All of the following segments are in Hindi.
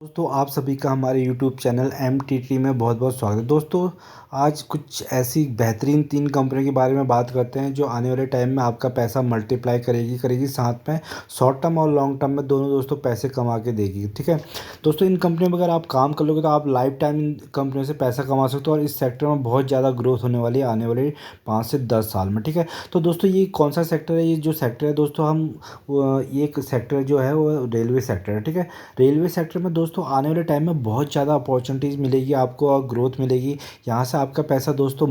दोस्तों आप सभी का हमारे YouTube चैनल MTT में बहुत बहुत स्वागत है। दोस्तों आज कुछ ऐसी बेहतरीन 3 कंपनी के बारे में बात करते हैं जो आने वाले टाइम में आपका पैसा मल्टीप्लाई करेगी साथ में शॉर्ट टर्म और लॉन्ग टर्म में दोनों दोस्तों पैसे कमा के देगी। ठीक है दोस्तों, इन कंपनियों में अगर आप काम कर लोगे तो आप लाइफ टाइम इन कंपनियों से पैसा कमा सकते हो और इस सेक्टर में बहुत ज़्यादा ग्रोथ होने वाली है आने वाले 5 से 10 साल में। ठीक है, तो दोस्तों ये कौन सा सेक्टर है? ये जो सेक्टर है दोस्तों ये एक सेक्टर जो है वो रेलवे सेक्टर है। ठीक है, रेलवे सेक्टर में दोस्तों आने वाले टाइम में बहुत ज़्यादा अपॉर्चुनिटीज़ मिलेगी आपको और ग्रोथ मिलेगी। यहाँ से आपका पैसा दोस्तों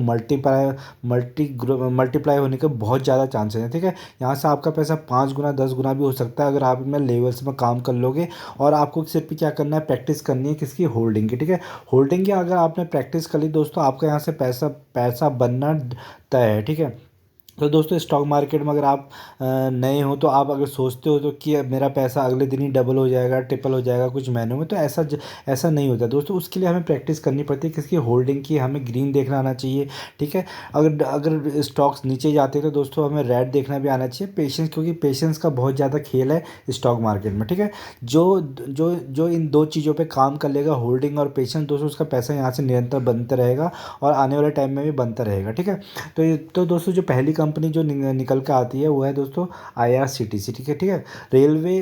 मल्टीप्लाई होने के बहुत ज़्यादा चांसेस हैं। ठीक है, यहाँ से आपका पैसा 5 गुना 10 गुना भी हो सकता है अगर आप इनमें लेवल्स में काम कर लोगे। और आपको सिर्फ क्या करना है, प्रैक्टिस करनी है किसकी? होल्डिंग की। ठीक है, होल्डिंग की अगर आपने प्रैक्टिस कर ली दोस्तों, आपका यहाँ से पैसा पैसा बनना तय है। ठीक है, तो दोस्तों स्टॉक मार्केट में अगर आप नए हो तो आप अगर सोचते हो तो कि मेरा पैसा अगले दिन ही डबल हो जाएगा, ट्रिपल हो जाएगा कुछ महीनों में, तो ऐसा नहीं होता दोस्तों। उसके लिए हमें प्रैक्टिस करनी पड़ती है किसकी? होल्डिंग की। हमें ग्रीन देखना आना चाहिए। ठीक है, अगर अगर स्टॉक्स नीचे जाते हैं तो दोस्तों हमें रेड देखना भी आना चाहिए। पेशेंस, क्योंकि पेशेंस का बहुत ज़्यादा खेल है स्टॉक मार्केट में। ठीक है, जो जो जो इन दो चीज़ों पे काम कर लेगा, होल्डिंग और पेशेंस, दोस्तों उसका पैसा यहाँ से निरंतर बनता रहेगा और आने वाले टाइम में भी बनता रहेगा। ठीक है, तो दोस्तों जो पहली कंपनी जो निकल के आती है वो है दोस्तों IRCTC। ठीक है, railway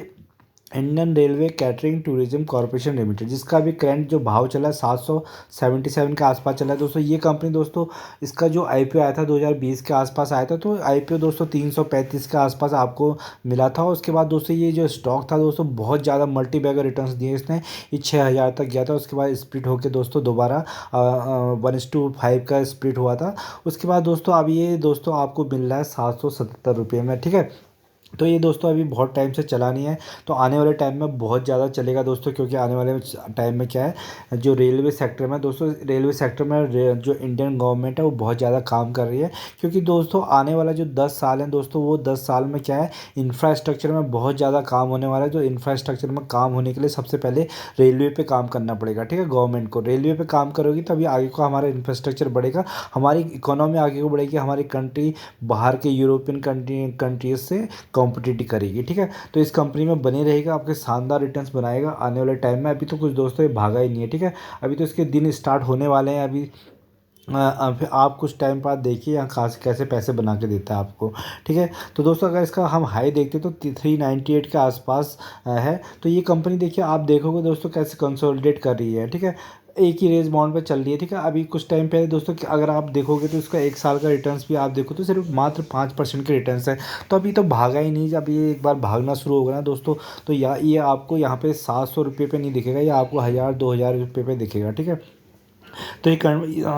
Indian railway catering tourism corporation limited, जिसका भी करंट जो भाव चला है 777 के आसपास चला है दोस्तों। ये कंपनी दोस्तों, इसका जो IPO आया था 2020 के आसपास आया था, तो IPO दोस्तों 335 के आसपास आपको मिला था। उसके बाद दोस्तों ये जो स्टॉक था दोस्तों बहुत ज़्यादा मल्टी बैगर रिटर्न्स दिए इसने। ये 6,000 तक गया था, उसके बाद स्प्लिट होकर दोस्तों दोबारा 1:5 का स्प्लिट हुआ था। उसके बाद दोस्तों अब ये दोस्तों आपको मिल रहा है 777 रुपये में। ठीक है, तो ये दोस्तों अभी बहुत टाइम से चला नहीं है, तो आने वाले टाइम में बहुत ज़्यादा चलेगा दोस्तों। क्योंकि आने वाले टाइम में क्या है, जो रेलवे सेक्टर में दोस्तों, रेलवे सेक्टर में जो इंडियन गवर्नमेंट है वो बहुत ज़्यादा काम कर रही है। क्योंकि दोस्तों आने वाला जो 10 साल है दोस्तों, वो 10 साल में क्या है, इंफ्रास्ट्रक्चर में बहुत ज़्यादा काम होने वाला है। जो इंफ्रास्ट्रक्चर में काम होने के लिए सबसे पहले रेलवे पे काम करना पड़ेगा। ठीक है, गवर्नमेंट को रेलवे पे काम करोगी तभी आगे को हमारा इंफ्रास्ट्रक्चर बढ़ेगा, हमारी इकोनॉमी आगे को बढ़ेगी, हमारी कंट्री बाहर के यूरोपियन कंट्रीज से कॉम्पिटिटिव करेगी। ठीक है, तो इस कंपनी में बने रहेगा, आपके शानदार रिटर्न्स बनाएगा आने वाले टाइम में। अभी तो कुछ दोस्तों ये भागा ही नहीं है। ठीक है, अभी तो इसके दिन स्टार्ट होने वाले हैं। अभी आप कुछ टाइम बाद देखिए यहाँ कहाँ से कैसे पैसे बना के देता है आपको। ठीक है, तो दोस्तों अगर इसका हम हाई देखते तो 398 के आसपास है। तो ये कंपनी देखिए, आप देखोगे दोस्तों कैसे कंसोलिडेट कर रही है। ठीक है, एक ही रेंज बाउंड पे चल रही है। ठीक है, अभी कुछ टाइम पहले दोस्तों कि अगर आप देखोगे तो इसका 1 साल का रिटर्न्स भी आप देखो तो सिर्फ मात्र 5% के रिटर्न्स है। तो अभी तो भागा ही नहीं, जब ये एक बार भागना शुरू होगा ना दोस्तों, तो ये आपको यहाँ पे 700 रुपये पे नहीं दिखेगा, ये आपको 1,000 2,000 रुपये पे दिखेगा। ठीक है,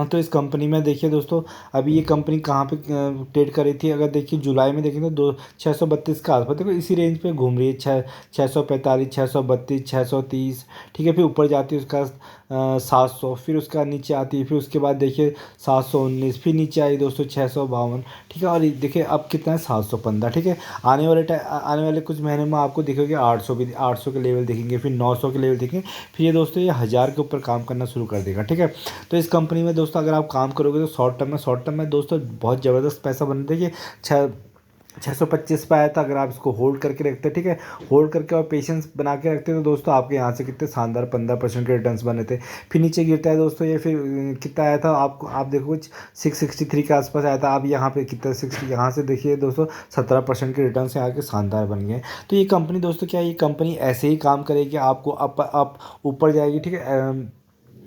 तो इस कंपनी में देखिए दोस्तों, अभी ये कंपनी कहाँ पे ट्रेड कर रही थी, अगर देखिए जुलाई में देखें तो 632 का आसपास, देखो इसी रेंज पे घूम रही है। 645 632 630। ठीक है, फिर ऊपर जाती है उसका 700, फिर उसका नीचे आती है, फिर उसके बाद देखिए 719, फिर नीचे आई दोस्तों 652। ठीक है, और ये देखिए अब कितना है 715। ठीक है, आने वाले कुछ महीने में आपको दिखेंगे 800 के लेवल दिखेंगे, फिर 900 के लेवल दिखेंगे, फिर ये दोस्तों ये 1,000 के ऊपर काम करना शुरू कर देगा। ठीक है, तो इस कंपनी में दोस्तों अगर आप काम करोगे तो शॉर्ट टर्म में दोस्तों बहुत ज़बरदस्त पैसा बन देखिए। 625 पे आया था, अगर आप इसको होल्ड करके रखते, ठीक है, होल्ड करके और पेशेंस बना के रखते तो दोस्तों आपके यहाँ से कितने शानदार 15% के रिटर्न्स बने थे। फिर नीचे गिरता है दोस्तों ये, फिर कितना आया था आपको, आप देखो कुछ 663 के आसपास आया था। आप यहाँ पे कितना 60, यहाँ से देखिए दोस्तों 17% के रिटर्न से आके शानदार बन गए। तो ये कंपनी दोस्तों क्या है, ये कंपनी ऐसे ही काम करेगी, आपको अप ऊपर जाएगी। ठीक है,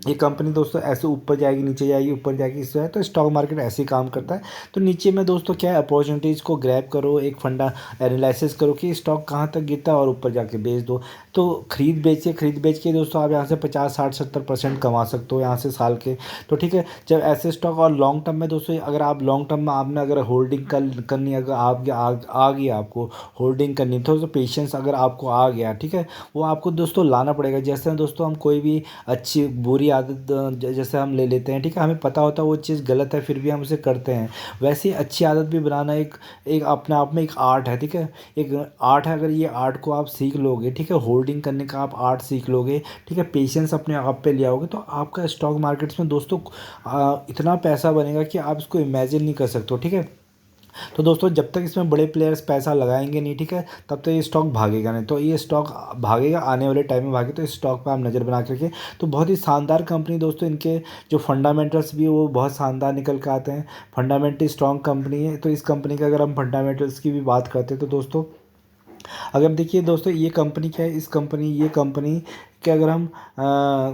ये कंपनी दोस्तों ऐसे ऊपर जाएगी नीचे जाएगी ऊपर जाएगी, इससे है तो स्टॉक मार्केट ऐसे ही काम करता है। तो नीचे में दोस्तों क्या है, अपॉर्चुनिटीज़ को ग्रैब करो, एक फंडा एनालिसिस करो कि स्टॉक कहाँ तक गिरता है और ऊपर जाके बेच दो। तो खरीद बेच के दोस्तों आप यहाँ से 50 60 70% कमा सकते हो यहाँ से साल के। तो ठीक है, जब ऐसे स्टॉक और लॉन्ग टर्म में दोस्तों, अगर आप लॉन्ग टर्म में आपने अगर होल्डिंग करनी, अगर आप आ गई आपको होल्डिंग करनी, तो पेशेंस अगर आपको आ गया, ठीक है, वो आपको दोस्तों लाना पड़ेगा। जैसे दोस्तों हम कोई भी अच्छी बुरी आदत जैसे हम ले लेते हैं, ठीक है, हमें पता होता है वो चीज़ गलत है फिर भी हम उसे करते हैं। वैसे ही अच्छी आदत भी बनाना एक एक अपने आप में एक आर्ट है। ठीक है, एक आर्ट है, अगर ये आर्ट को आप सीख लोगे, ठीक है, होल्डिंग करने का आप आर्ट सीख लोगे, ठीक है, पेशेंस अपने आप पे ले आओगे, तो आपका स्टॉक मार्केट्स में दोस्तों इतना पैसा बनेगा कि आप इसको इमेजिन नहीं कर सकते हो। ठीक है, तो दोस्तों जब तक इसमें बड़े प्लेयर्स पैसा लगाएंगे नहीं, ठीक है, तब तक ये स्टॉक भागेगा नहीं। तो ये स्टॉक भागेगा, आने वाले टाइम में भागे, तो इस स्टॉक पर आप नज़र बना के रखिए। तो बहुत ही शानदार कंपनी दोस्तों, इनके जो फंडामेंटल्स भी वो बहुत शानदार निकल के आते हैं, फंडामेंटली स्ट्रॉन्ग कंपनी है। तो इस कंपनी का अगर हम फंडामेंटल्स की भी बात करते हैं तो दोस्तों, अगर देखिए दोस्तों ये कंपनी क्या है, ये कंपनी के अगर हम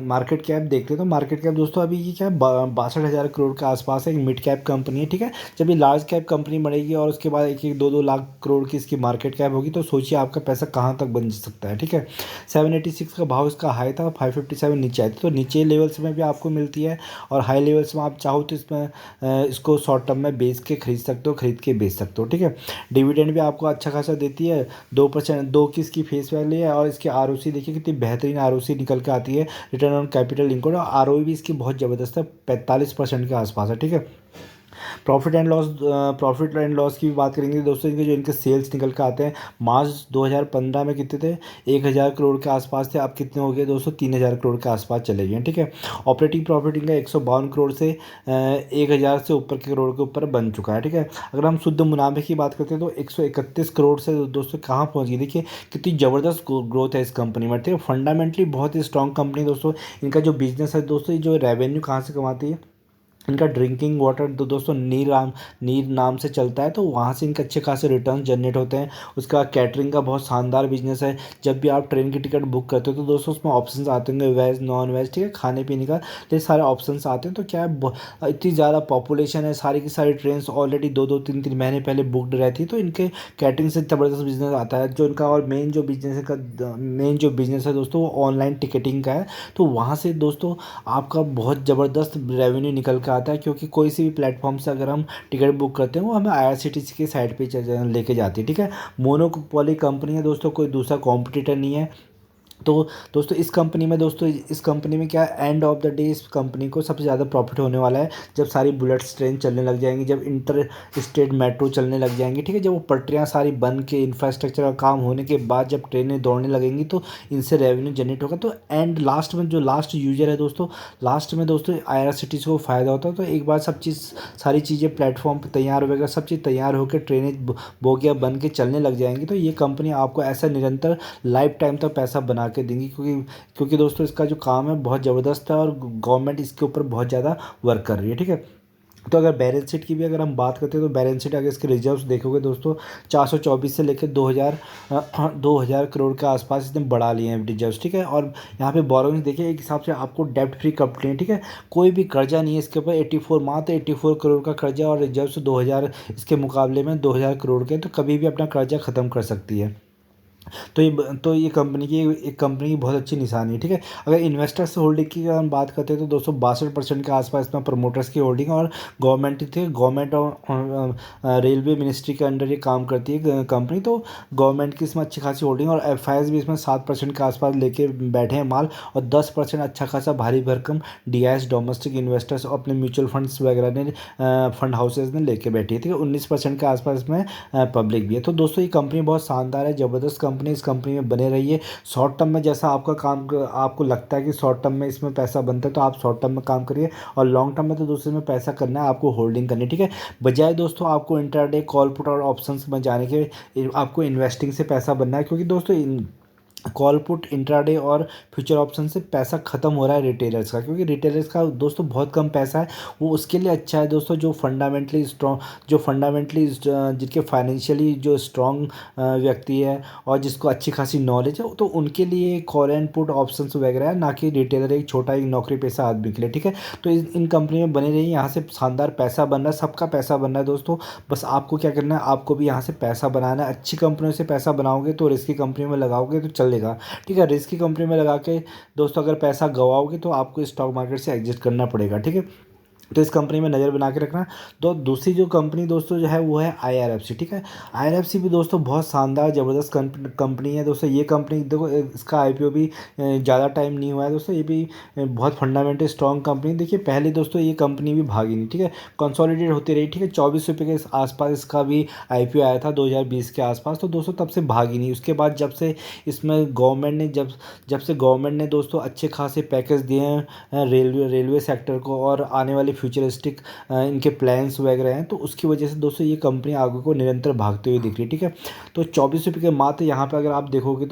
मार्केट कैप देखते हैं तो मार्केट कैप दोस्तों अभी ये क्या है, 62,000 करोड़ के आसपास है। एक मिड कैप कंपनी है, ठीक है। जब ये लार्ज कैप कंपनी बनेगी और उसके बाद 1-2 लाख करोड़ की इसकी मार्केट कैप होगी, तो सोचिए आपका पैसा कहाँ तक बन सकता है, ठीक है। 786 का भाव इसका हाई था, 557 नीचे आई थी। तो नीचे लेवल्स में भी आपको मिलती है और हाई लेवल्स में आप चाहो तो इसमें इसको शॉर्ट टर्म में बेच के खरीद सकते हो, खरीद के बेच सकते हो, ठीक है। डिविडेंड भी आपको अच्छा खासा देती है, 2%, 2 की इसकी फेस वैल्यू है। और इसकी आरओसी देखिए कितनी बेहतरीन आरओसी निकल के आती है, रिटर्न ऑन कैपिटल इम्प्लॉयड। और आरओई भी इसकी बहुत ज़बरदस्त है, 45% के आसपास है, ठीक है। प्रॉफिट एंड लॉस की भी बात करेंगे दोस्तों, इनके जो इनके सेल्स निकल के आते हैं, मार्च 2015 में कितने थे, 1,000 करोड़ के आसपास थे। अब कितने हो गए दोस्तों, 3,000 करोड़ के आसपास चले गए, ठीक है। ऑपरेटिंग प्रॉफिट इनका 152 करोड़ से 1,000 से ऊपर के करोड़ के ऊपर बन चुका है, ठीक है। अगर हम शुद्ध मुनाफे की बात करते हैं तो 131 करोड़ से दोस्तों कहाँ पहुँच गई, देखिए कितनी ज़बरदस्त ग्रोथ है इस कंपनी में, ठीक है। फंडामेंटली बहुत ही स्ट्रॉन्ग कंपनी दोस्तों। इनका जो बिजनेस है दोस्तों, ये जो रेवेन्यू कहाँ से कमाती है, इनका ड्रिंकिंग वाटर तो दोस्तों नीर नाम से चलता है, तो वहाँ से इनके अच्छे खासे रिटर्न जनरेट होते हैं। उसका कैटरिंग का बहुत शानदार बिजनेस है। जब भी आप ट्रेन की टिकट बुक करते हो तो दोस्तों उसमें ऑप्शंस आते होंगे, वेज नॉन वेज, ठीक है, खाने पीने का, ये सारे ऑप्शंस आते हैं। तो क्या है, इतनी ज़्यादा पॉपुलेशन है, सारी की सारी ट्रेन ऑलरेडी 2-2 3-3 महीने पहले बुकड रहती है। तो इनके कैटरिंग से ज़बरदस्त बिजनेस आता है। जो इनका और मेन जो बिजनेस है दोस्तों, वो ऑनलाइन टिकटिंग का है। तो वहाँ से दोस्तों आपका बहुत ज़बरदस्त रेवेन्यू निकल कर आता है, क्योंकि कोई सी भी प्लेटफॉर्म से अगर हम टिकट बुक करते हैं वो हमें आईआरसीटीसी के साइट पे लेके जाती है, ठीक है। मोनोपोली कंपनी है दोस्तों, कोई दूसरा कॉम्पिटिटर नहीं है। तो दोस्तों इस कंपनी में क्या एंड ऑफ द डे इस कंपनी को सबसे ज़्यादा प्रॉफिट होने वाला है जब सारी बुलेट्स ट्रेन चलने लग जाएंगी, जब इंटर स्टेट मेट्रो चलने लग जाएंगी, ठीक है। जब वो पटरियाँ सारी बन के इंफ्रास्ट्रक्चर का काम होने के बाद जब ट्रेनें दौड़ने लगेंगी, तो इनसे रेवेन्यू जनरेट होगा। तो एंड लास्ट में जो लास्ट यूजर है दोस्तों, लास्ट में दोस्तों आईआरसीटीसी को फ़ायदा होता है। तो एक बार सारी चीज़ें प्लेटफॉर्म पर तैयार वगैरह सब चीज़ तैयार होकर ट्रेनें बोगियाँ बन के चलने लग जाएंगी, तो ये कंपनी आपको ऐसा निरंतर लाइफ टाइम तक पैसा बना के देंगी, क्योंकि दोस्तों इसका जो काम है बहुत ज़बरदस्त है और गवर्नमेंट इसके ऊपर बहुत ज़्यादा वर्क कर रही है, ठीक है। तो अगर बैलेंस शीट की भी अगर हम बात करते हैं तो बैलेंस शीट अगर इसके रिजर्व्स देखोगे दोस्तों, 424 से लेकर 2,000 करोड़ के आसपास इसने बढ़ा लिए हैं रिजर्व्स, ठीक है। और यहाँ पे बोरोइंग्स देखिए, एक हिसाब से आपको डेप्ट फ्री कंपनी है, ठीक है। कोई भी कर्जा नहीं है इसके ऊपर, 84 मात्र 84 करोड़ का कर्जा और रिजर्व्स 2,000, इसके मुकाबले में 2,000 करोड़ के, तो कभी भी अपना कर्जा ख़त्म कर सकती है। तो ये कंपनी की बहुत अच्छी निशानी है, ठीक है। अगर इन्वेस्टर्स होल्डिंग की अगर हम बात करते हैं तो 262% के आसपास इसमें प्रमोटर्स की होल्डिंग और गवर्नमेंट और रेलवे मिनिस्ट्री के अंडर ये काम करती है कंपनी। तो गवर्नमेंट की इसमें अच्छी खासी होल्डिंग और एफआईआईज भी इसमें 7% के आसपास लेके बैठे हैं माल, और 10% अच्छा खासा भारी भरकम डीआईएस डोमेस्टिक इन्वेस्टर्स अपने म्यूचुअल फंड्स वगैरह ने फंड हाउसेज ने लेके बैठी है, ठीक है। 19% के आसपास इसमें पब्लिक भी है। तो दोस्तों ये कंपनी बहुत शानदार है, ज़बरदस्त कंपनी, इस कंपनी में बने रहिए। शॉर्ट टर्म में जैसा आपको लगता है कि शॉर्ट टर्म में इसमें पैसा बनता है, तो आप शॉर्ट टर्म में काम करिए, और लॉन्ग टर्म में तो दूसरे में पैसा करना है, आपको होल्डिंग करनी है, ठीक है। बजाय दोस्तों आपको इंट्राडे कॉल पुट और ऑप्शंस में जाने के आपको इन्वेस्टिंग से पैसा बनना है, क्योंकि दोस्तों कॉल पुट इंट्राडे और फ्यूचर ऑप्शन से पैसा ख़त्म हो रहा है रिटेलर्स का, क्योंकि रिटेलर्स का दोस्तों बहुत कम पैसा है। वो उसके लिए अच्छा है दोस्तों जो फंडामेंटली जिनके फाइनेंशियली जो स्ट्रॉन्ग व्यक्ति है और जिसको अच्छी खासी नॉलेज है, तो उनके लिए कॉल एंड पुट ऑप्शंस वगैरह है, ना कि रिटेलर एक छोटा एक नौकरी पेशा आदमी के लिए, ठीक है। तो इन कंपनी में बने रहिए, यहाँ से शानदार पैसा बन रहा है, सबका पैसा बन रहा है दोस्तों। बस आपको क्या करना है, आपको भी यहाँ से पैसा बनाना है। अच्छी कंपनियों से पैसा बनाओगे तो रिस्की कंपनी में लगाओगे तो चलेगा, ठीक है। रिस्की कंपनी में लगा के दोस्तों अगर पैसा गवाओगे तो आपको स्टॉक मार्केट से एग्जिट करना पड़ेगा, ठीक है। तो इस कंपनी में नज़र बना के रखना। तो दूसरी जो कंपनी दोस्तों जो है वो है आईआरएफसी, ठीक है। आईआरएफसी भी दोस्तों बहुत शानदार ज़बरदस्त कंपनी है दोस्तों। ये कंपनी देखो, इसका आईपीओ भी ज़्यादा टाइम नहीं हुआ है दोस्तों। ये भी बहुत फंडामेंटल स्ट्रॉन्ग कंपनी। देखिए पहले दोस्तों ये कंपनी भी भागी नहीं, ठीक है, कंसोलिडेट होती रही, ठीक है। 24 रुपये के आसपास इसका भी आईपीओ आया था 2020 के आसपास। तो दोस्तों तब से भागी नहीं। उसके बाद जब से गवर्नमेंट ने दोस्तों अच्छे खासे पैकेज दिए हैं रेलवे सेक्टर को, और आने वाली फ्यूचरिस्टिक इनके प्लान्स वगैरह हैं, तो उसकी वजह से दोस्तों ये कंपनी आगे को निरंतर भागते हुए दिख रही है। ठीक है, तो 24 रुपये के मात्र यहाँ पे अगर आप देखोगे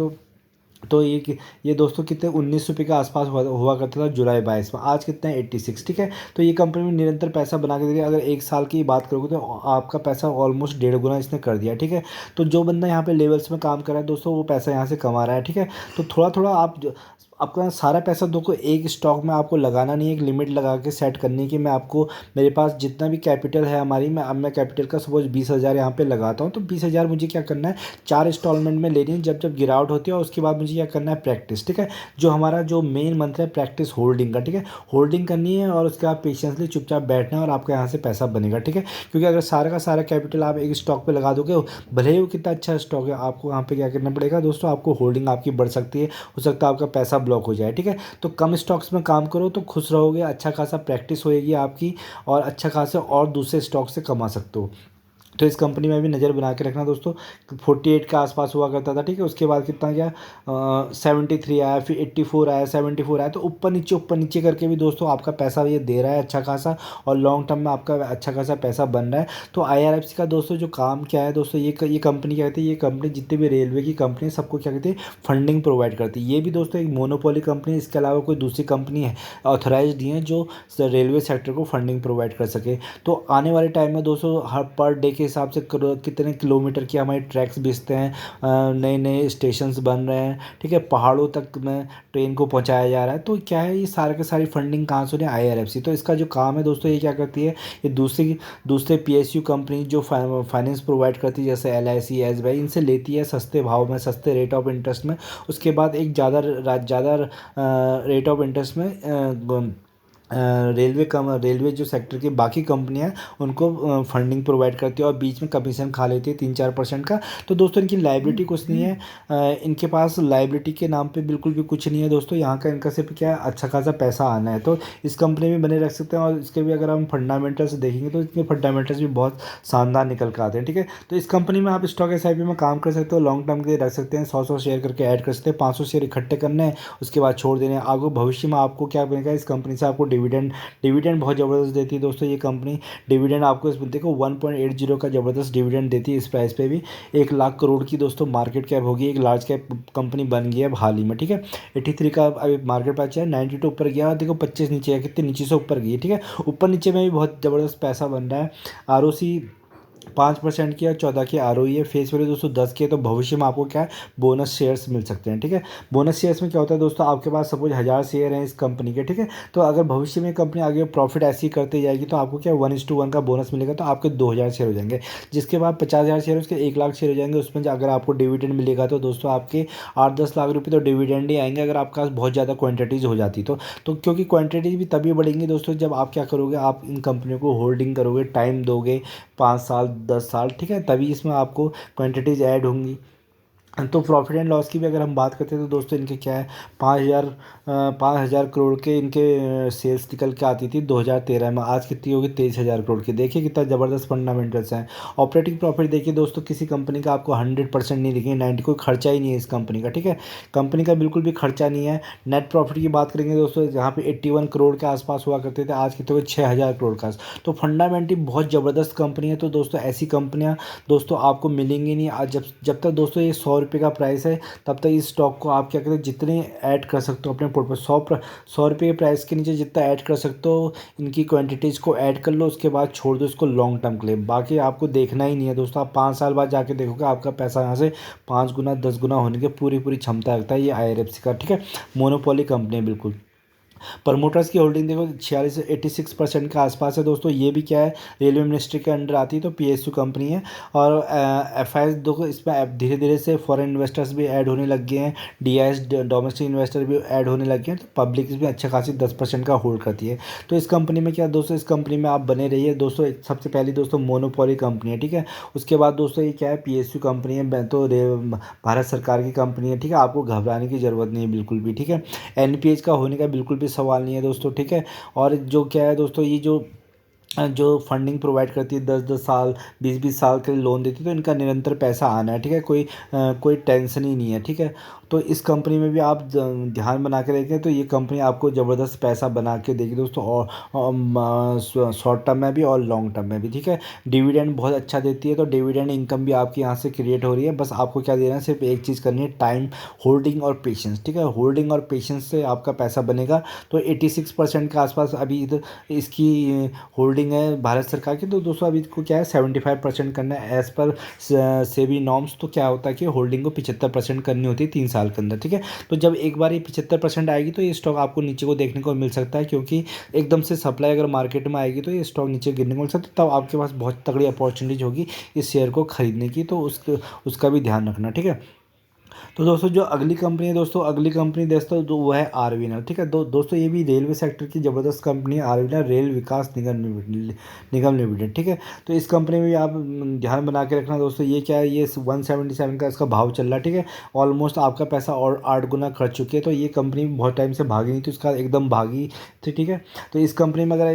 तो ये दोस्तों कितने 19 रुपये के आसपास हुआ करता था जुलाई 22 में, आज कितना है 86। ठीक है, तो ये कंपनी में निरंतर पैसा बना के दे रही है। अगर एक साल की बात करोगे तो आपका पैसा ऑलमोस्ट 1.5 गुना इसने कर दिया। ठीक है, तो जो बंदा यहाँ पे लेवल्स में काम कर रहा है दोस्तों वो पैसा यहाँ से कमा रहा है। ठीक है, तो थोड़ा थोड़ा आपका सारा पैसा दो को एक स्टॉक में आपको लगाना नहीं है, एक लिमिट लगा के सेट करनी है कि मैं आपको, मेरे पास जितना भी कैपिटल है हमारी, मैं कैपिटल का सपोज 20,000 यहाँ पे लगाता हूँ, तो 20,000 मुझे क्या करना है 4 इंस्टॉलमेंट में लेनी है, जब जब गिरावट होती है और उसके बाद मुझे क्या करना है प्रैक्टिस। ठीक है, जो हमारा जो मेन मंत्र है प्रैक्टिस होल्डिंग का। ठीक है, होल्डिंग करनी है और उसके बाद पेशेंसली चुपचाप बैठना है और आपका यहाँ से पैसा बनेगा। ठीक है, क्योंकि अगर सारा का सारा कैपिटल आप एक स्टॉक पे लगा दोगे, भले ही वो कितना अच्छा स्टॉक है, आपको यहाँ पे क्या करना पड़ेगा दोस्तों, आपको होल्डिंग आपकी बढ़ सकती है, हो सकता है आपका पैसा ब्लॉक हो जाए। ठीक है, तो कम स्टॉक्स में काम करो तो खुश रहोगे, अच्छा खासा प्रैक्टिस होएगी आपकी और अच्छा खासा और दूसरे स्टॉक से कमा सकते हो। तो इस कंपनी में भी नज़र बना के रखना दोस्तों। 48 के आसपास हुआ करता था। ठीक है, उसके बाद कितना गया 73 आया, फिर 84 आया, 74 आया, तो ऊपर नीचे करके भी दोस्तों आपका पैसा ये दे रहा है अच्छा खासा, और लॉन्ग टर्म में आपका अच्छा खासा पैसा बन रहा है। तो IRFC का दोस्तों जो काम क्या है दोस्तों, ये कंपनी क्या कहती है, ये कंपनी जितने भी रेलवे की कंपनी है सबको क्या कहती है फंडिंग प्रोवाइड करती है। ये भी दोस्तों एक मोनोपोली कंपनी है, इसके अलावा कोई दूसरी कंपनी है ऑथराइज नहीं है जो रेलवे सेक्टर को फंडिंग प्रोवाइड कर सके। तो आने वाले टाइम में दोस्तों हर पर डे के हिसाब से कितने किलोमीटर की हमारे ट्रैक्स बिछते हैं, नए नए स्टेशंस बन रहे हैं। ठीक है, पहाड़ों तक में ट्रेन को पहुंचाया जा रहा है। तो क्या है, ये सारे के सारी फंडिंग कहाँ से हो रही है IRFC। तो इसका जो काम है दोस्तों, ये क्या करती है, ये दूसरे PSU कंपनी जो फाइनेंस प्रोवाइड करती है जैसे LIC SBI, इनसे लेती है सस्ते भाव में, सस्ते रेट ऑफ इंटरेस्ट में, उसके बाद एक ज़्यादा रेट ऑफ इंटरेस्ट में रेलवे जो सेक्टर की बाकी कंपनियां उनको फंडिंग प्रोवाइड करती है और बीच में कमीशन खा लेती है 3-4% का। तो दोस्तों इनकी लाइबिलिटी कुछ नहीं है, इनके पास लाइबिलिटी के नाम पे बिल्कुल भी कुछ नहीं है दोस्तों। यहाँ का इनका सिर्फ क्या है, अच्छा खासा पैसा आना है, तो इस कंपनी में बने रख सकते हैं। और इसके भी अगर हम फंडामेंटल्स देखेंगे तो इसके फंडामेंटल्स भी बहुत शानदार निकल कर आते हैं। ठीक है, तो इस कंपनी में आप स्टॉक SIP में काम कर सकते हो, लॉन्ग टर्म के लिए रख सकते हैं, 100 शेयर करके ऐड कर सकते हैं, 500 शेयर इकट्ठे करने हैं, उसके बाद छोड़ देने हैं। आगे भविष्य में आपको क्या बनेगा, इस कंपनी से आपको डिविडेंड बहुत ज़बरदस्त देती है दोस्तों ये कंपनी। डिविडेंड आपको इस देखो 1.80 का ज़बरदस्त डिविडेंड देती है। इस प्राइस पे भी 1 लाख करोड़ की दोस्तों मार्केट कैप होगी, एक लार्ज कैप कंपनी बन गई है हाल ही में। ठीक है, 83 का अभी मार्केट प्राइस है, 92 ऊपर गया, देखो 25 नीचे है, कितने नीचे से ऊपर गई है। ठीक है, ऊपर नीचे में भी बहुत ज़बरदस्त पैसा बन रहा है। ROC 5% की और 14 की ROE है। फेस वैल्यू दोस्तों 10 की है। तो भविष्य में आपको क्या है बोनस शेयर्स मिल सकते हैं। ठीक है, बोनस शेयर्स में क्या होता है दोस्तों, आपके पास सपोज 1000 शेयर हैं इस कंपनी के। ठीक है, तो अगर भविष्य में कंपनी आगे प्रॉफिट ऐसी करती जाएगी तो आपको क्या 1:1 का बोनस मिलेगा, तो आपके 2000 शेयर हो जाएंगे। जिसके बाद 50,000 शेयर उसके 1 लाख शेयर हो जाएंगे। उसमें अगर आपको डिविडेंड मिलेगा तो दोस्तों आपके 8-10 लाख रुपये तो डिविडेंड ही आएंगे, अगर आपके पास बहुत ज़्यादा क्वान्टिटीज़ हो जाती तो क्योंकि क्वान्टिटीज़ भी तभी बढ़ेंगी दोस्तों जब आप क्या करोगे, आप इन कंपनियों को होल्डिंग करोगे, टाइम दोगे 5 साल 10 साल। ठीक है, तभी इसमें आपको क्वांटिटीज़ ऐड होंगी। तो प्रॉफिट एंड लॉस की भी अगर हम बात करते हैं तो दोस्तों इनके क्या है 5,000 करोड़ के इनके सेल्स निकल के आती थी 2013 में। आज कितनी होगी 23,000 करोड़ की। देखिए कितना ज़बरदस्त फंडामेंटल्स हैं। ऑपरेटिंग प्रॉफिट देखिए दोस्तों, किसी कंपनी का आपको 100% नहीं दिखेंगे, 90, कोई खर्चा ही नहीं है इस कंपनी का। ठीक है, कंपनी का बिल्कुल भी खर्चा नहीं है। नेट प्रॉफिट की बात करेंगे दोस्तों, जहाँ पे 81 करोड़ के आसपास हुआ करते थे, आज कितने हुए 6,000 करोड़ का। तो फंडामेंटली बहुत ज़बरदस्त कंपनी है। तो दोस्तों ऐसी कंपनियाँ दोस्तों आपको मिलेंगी नहीं। आज जब तक दोस्तों ये 100 रुपये का प्राइस है तब तक इस स्टॉक को आप क्या कहते हैं जितने ऐड कर सकते हो अपने पोर्टफोलियो, 100 रुपये के प्राइस के नीचे जितना ऐड कर सकते हो इनकी क्वांटिटीज़ को ऐड कर लो, उसके बाद छोड़ दो इसको लॉन्ग टर्म के लिए। बाकी आपको देखना ही नहीं है दोस्तों। आप 5 साल बाद जाके देखोगे आपका पैसा यहाँ से 5 गुना 10 गुना होने की पूरी क्षमता रखता है ये IRFC का। ठीक है, मोनोपोली कंपनी है बिल्कुल। प्रमोटर्स की होल्डिंग देखो 86% के आसपास है दोस्तों। ये भी क्या है रेलवे मिनिस्ट्री के अंडर आती है, तो PSU कंपनी है। और FIs देखो इसमें धीरे धीरे से फॉरेन इन्वेस्टर्स भी ऐड होने लग गए हैं, DIS डोमेस्टिक इन्वेस्टर भी ऐड होने लग गए हैं। तो पब्लिक भी अच्छा खासी 10% का होल्ड करती है। तो इस कंपनी में क्या दोस्तों, इस कंपनी में आप बने रहिए दोस्तों। सबसे पहली दोस्तों मोनोपोली कंपनी है। ठीक है, उसके बाद दोस्तों ये क्या है PSU कंपनी है, तो भारत सरकार की कंपनी है। ठीक है, आपको घबराने की ज़रूरत नहीं है बिल्कुल भी। ठीक है, NPH का होने का बिल्कुल भी सवाल नहीं है दोस्तों। ठीक है, और जो क्या है दोस्तों, ये जो जो फंडिंग प्रोवाइड करती है 10-10 साल 20-20 साल के लिए लोन देती है, तो इनका निरंतर पैसा आना है, ठीक है, कोई टेंशन ही नहीं है, ठीक है। तो इस कंपनी में भी आप ध्यान बना के रखें, तो ये कंपनी आपको ज़बरदस्त पैसा बना के देगी दोस्तों, और शॉर्ट टर्म में भी और लॉन्ग टर्म में भी, ठीक है। डिविडेंड बहुत अच्छा देती है, तो डिविडेंड इनकम भी आपकी यहाँ से क्रिएट हो रही है। बस आपको क्या देना है, सिर्फ एक चीज़ करनी है, टाइम, होल्डिंग और पेशेंस, ठीक है। होल्डिंग और पेशेंस से आपका पैसा बनेगा। तो 86% के आसपास अभी इधर इसकी होल्डिंग है भारत सरकार की। तो दोस्तों अभी इसको क्या है, 75% करना है एज़ पर सेबी नॉर्म्स। तो क्या होता है कि होल्डिंग को 75% करनी होती है 3 साल के अंदर, ठीक है। तो जब एक बार ये 75% आएगी, तो ये स्टॉक आपको नीचे को देखने को मिल सकता है, क्योंकि एकदम से सप्लाई अगर मार्केट में आएगी तो ये स्टॉक नीचे गिरने को मिल सकता है। तब आपके पास बहुत तगड़ी अपॉर्चुनिटीज होगी इस शेयर को खरीदने की, तो उसका भी ध्यान रखना, ठीक है। तो दोस्तों जो अगली कंपनी है, दोस्तों अगली कंपनी दोस्तों जो वो है आरवीएनएल, ठीक है। दोस्तों ये भी रेलवे सेक्टर की ज़बरदस्त कंपनी है, आरवीएनएल रेल विकास निगम लिमिटेड, ठीक है। तो इस कंपनी में भी आप ध्यान बना के रखना दोस्तों। ये क्या है, ये 177 का इसका भाव चल रहा है, ठीक है। ऑलमोस्ट आपका पैसा और 8 गुना कर चुकी है। तो ये कंपनी बहुत टाइम से भागी नहीं थी, उसका एकदम भागी थी, ठीक है। तो इस कंपनी में अगर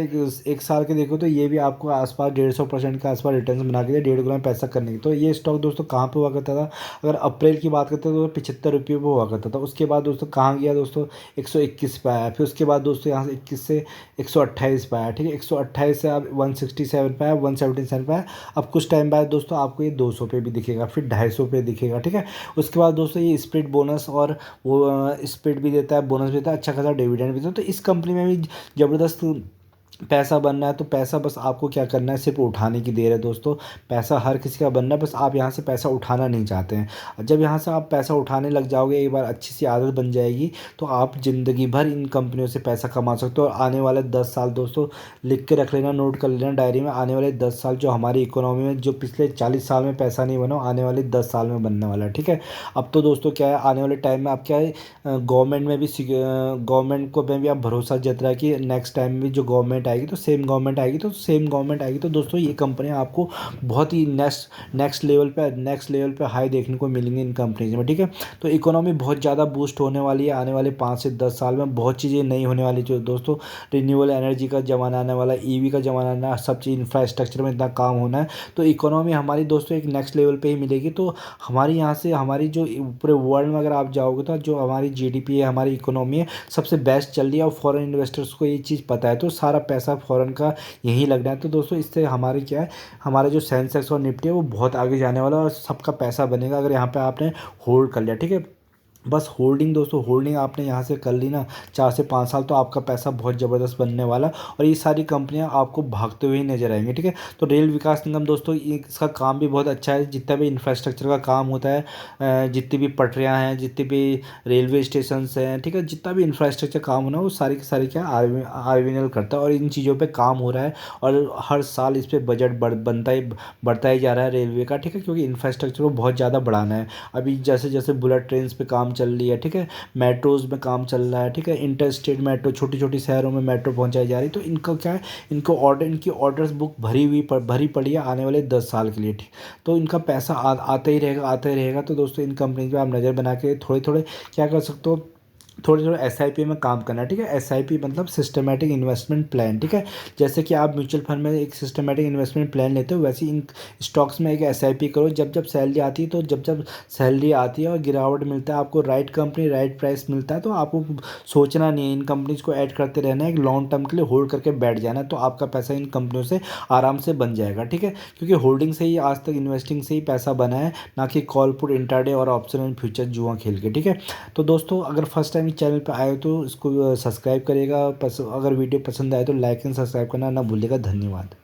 एक साल के देखो, तो ये भी आपको आसपास 150% के आसपास रिटर्न बना के 1.5 गुना पैसा करने की। तो ये स्टॉक दोस्तों कहाँ पे हुआ करता था, अगर अप्रैल की बात करते हैं तो 75 रुपये पे हुआ करता था। उसके बाद दोस्तों कहाँ गया दोस्तों, 121 पे आया। फिर उसके बाद दोस्तों यहाँ से 21 से 128 पे आया, ठीक है। 128 से अब 167 पे आया, 177 पे आया। अब कुछ टाइम बाद दोस्तों आपको ये 200 पे भी दिखेगा, फिर 250 पे दिखेगा, ठीक है। उसके बाद दोस्तों ये स्प्लिट बोनस और वो स्प्लिट भी देता है, बोनस भी देता है, अच्छा खासा डिविडेंड भी देता है। तो इस कंपनी में भी ज़बरदस्त पैसा बनना है। तो पैसा बस आपको क्या करना है, सिर्फ उठाने की देर है दोस्तों। पैसा हर किसी का बनना है, बस आप यहाँ से पैसा उठाना नहीं चाहते हैं। जब यहाँ से आप पैसा उठाने लग जाओगे, एक बार अच्छी सी आदत बन जाएगी, तो आप ज़िंदगी भर इन कंपनियों से पैसा कमा सकते हो। और आने वाले 10 साल दोस्तों लिख के रख लेना, नोट कर लेना डायरी में, आने वाले 10 साल जो हमारी इकोनॉमी में जो पिछले 40 साल में पैसा नहीं बना, आने वाले 10 साल में बनने वाला है, ठीक है। अब तो दोस्तों क्या है, आने वाले टाइम में आप क्या है, गवर्नमेंट में भी गवर्नमेंट को में भी आप भरोसा जत रहा है कि नेक्स्ट टाइम में जो गवर्नमेंट आएगी तो सेम गवर्नमेंट आएगी, तो सेम गवर्नमेंट आएगी। तो दोस्तों ये कंपनियां आपको बहुत ही नेक्स्ट लेवल पे हाई देखने को मिलेंगी इन कंपनीज में, ठीक है। तो इकोनॉमी बहुत ज़्यादा बूस्ट होने वाली है आने वाले 5 से 10 साल में। बहुत चीज़ें नई होने वाली जो दोस्तों, रिन्यूएबल एनर्जी का ज़माना आने वाला, ईवी का ज़माना आना है, सब चीज़ इंफ्रास्ट्रक्चर में इतना काम होना है। तो इकोनॉमी हमारी दोस्तों एक नेक्स्ट लेवल पे ही मिलेगी। तो हमारी यहाँ से हमारी जो पूरे वर्ल्ड में अगर आप जाओगे, तो जो हमारी जीडीपी है, हमारी इकोनॉमी है, सबसे बेस्ट चल रही है। और फॉरेन इन्वेस्टर्स को ये चीज़ पता है, तो सारा पैसा फॉरेन का यहीं लगना है। तो दोस्तों इससे हमारी क्या है, हमारा जो सेंसेक्स और निफ्टी है वो बहुत आगे जाने वाला है, और सबका पैसा बनेगा अगर यहाँ पे आपने होल्ड कर लिया, ठीक है। बस होल्डिंग दोस्तों, होल्डिंग आपने यहाँ से कर ली ना 4 से 5 साल, तो आपका पैसा बहुत ज़बरदस्त बनने वाला। और ये सारी कंपनियाँ आपको भागते हुए ही नजर आएंगी, ठीक है। तो रेल विकास निगम दोस्तों, इसका काम भी बहुत अच्छा है। जितना भी इंफ्रास्ट्रक्चर का काम होता है, जितनी भी पटरियाँ हैं, जितने भी रेलवे स्टेशन हैं, ठीक है, जितना भी इंफ्रास्ट्रक्चर काम होना है, वो सारी की सारी क्या आरवीएनएल करता है। और इन चीज़ों पर काम हो रहा है, और हर साल इस पर बजट बढ़ता ही जा रहा है रेलवे का, ठीक है, क्योंकि इंफ्रास्ट्रक्चर को बहुत ज़्यादा बढ़ाना है। अभी जैसे जैसे बुलेट ट्रेन पे काम चल रही है, ठीक है, मेट्रोज़ में काम चल रहा है, ठीक है, इंटर स्टेट मेट्रो, छोटी छोटी शहरों में मेट्रो पहुंचाई जा रही है। तो इनका क्या है, इनकी ऑर्डर्स बुक भरी पड़ी है आने वाले 10 साल के लिए, ठीक। तो इनका पैसा आता ही रहेगा, आता ही रहेगा। तो दोस्तों इन कंपनीज पे आप नज़र बना के थोड़े थोड़े क्या कर सकते हो, थोड़े थोड़े एसआईपी में काम करना है, ठीक है। एसआईपी मतलब सिस्टमेटिक इन्वेस्टमेंट प्लान, ठीक है। जैसे कि आप म्यूचुअल फंड में एक सिस्टमेटिक इन्वेस्टमेंट प्लान लेते हो, वैसे इन स्टॉक्स में एक एसआईपी करो। जब जब सैलरी आती है, तो जब जब सैलरी आती है और गिरावट मिलता है, आपको राइट कंपनी राइट प्राइस मिलता है, तो आपको सोचना नहीं है, इन कंपनीज को ऐड करते रहना है, एक लॉन्ग टर्म के लिए होल्ड करके बैठ जाना है। तो आपका पैसा इन कंपनियों से आराम से बन जाएगा, ठीक है। क्योंकि होल्डिंग से ही आज तक, इन्वेस्टिंग से ही पैसा बना है, ना कि कॉल पुट, इंट्राडे और ऑप्शन एंड फ्यूचर जुआ खेल के, ठीक है। तो दोस्तों अगर फर्स्ट टाइम इस चैनल पर आए हो तो इसको सब्सक्राइब करिएगा। अगर वीडियो पसंद आए तो लाइक एंड सब्सक्राइब करना ना भूलिएगा। धन्यवाद।